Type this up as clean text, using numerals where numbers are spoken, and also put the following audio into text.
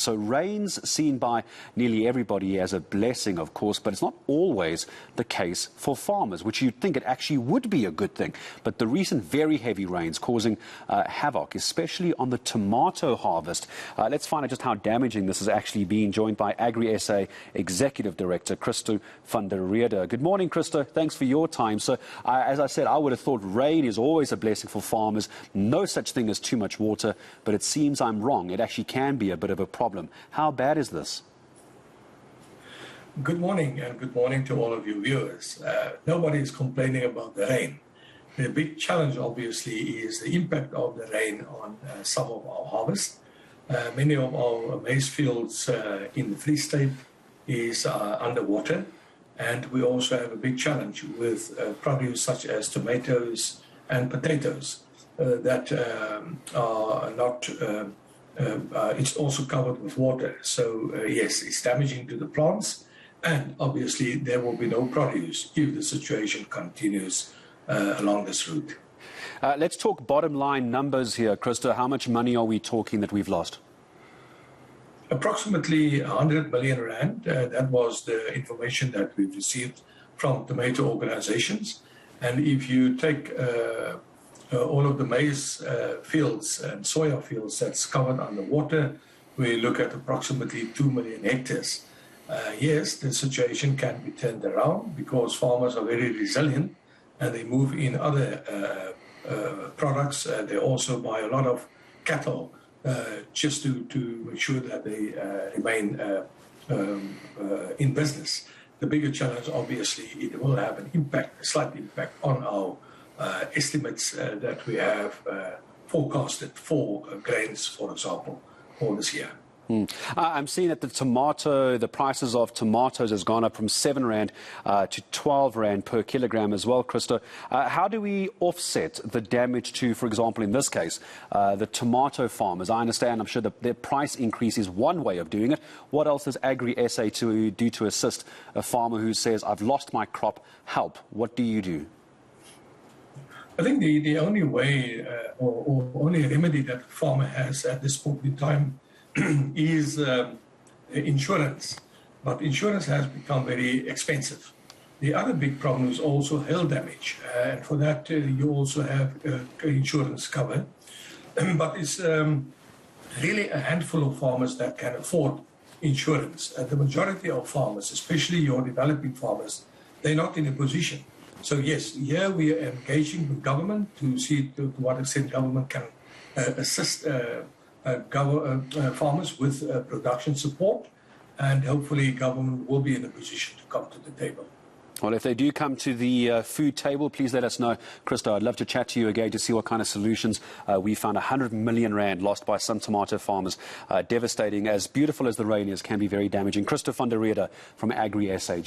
So rain's seen by nearly everybody as a blessing, of course, but it's not always the case for farmers, which you'd think it actually would be a good thing. But the recent very heavy rains causing havoc, especially on the tomato harvest. Let's find out just how damaging this has actually been, joined by AgriSA Executive Director, Christo van Der Rheede. Good morning, Christo. Thanks for your time. So, as I said, I would have thought rain is always a blessing for farmers. No such thing as too much water, but it seems I'm wrong. It actually can be a bit of a problem. How bad is this? Good morning, and good morning to all of you viewers. Nobody is complaining about the rain. The big challenge, obviously, is the impact of the rain on some of our harvest. Many of our maize fields in the Free State is underwater, and we also have a big challenge with produce such as tomatoes and potatoes that are not it's also covered with water. So yes, it's damaging to the plants, and obviously there will be no produce if the situation continues along this route. Let's talk bottom line numbers here, Christo. How much money are we talking that we've lost? Approximately 100 million rand. That was the information that we've received from tomato organizations. And if you take all of the maize fields and soya fields that's covered underwater, we look at approximately 2 million hectares. Yes, the situation can be turned around because farmers are very resilient and they move in other products. They also buy a lot of cattle just to make sure that they remain in business. The bigger challenge, obviously, it will have an impact, a slight impact on our estimates that we have forecasted for grains, for example, for this year. I'm seeing that the prices of tomatoes has gone up from 7 rand to 12 rand per kilogram as well, Christo. How do we offset the damage to, for example, in this case, the tomato farmers? I understand, I'm sure the price increase is one way of doing it. What else does AgriSA to do to assist a farmer who says, I've lost my crop, help? What do you do? I think the only way or only remedy that the farmer has at this point in time is insurance. But insurance has become very expensive. The other big problem is also hail damage. And for that, you also have insurance cover. But it's really a handful of farmers that can afford insurance. The majority of farmers, especially your developing farmers, they're not in a position. So yes, here we are engaging with government to see to what extent government can assist farmers with production support, and hopefully government will be in a position to come to the table. Well, if they do come to the food table, please let us know. Christo, I'd love to chat to you again to see what kind of solutions. We found 100 million rand lost by some tomato farmers. Devastating. As beautiful as the rain is, can be very damaging. Christo van Der Rheede from AgriSA.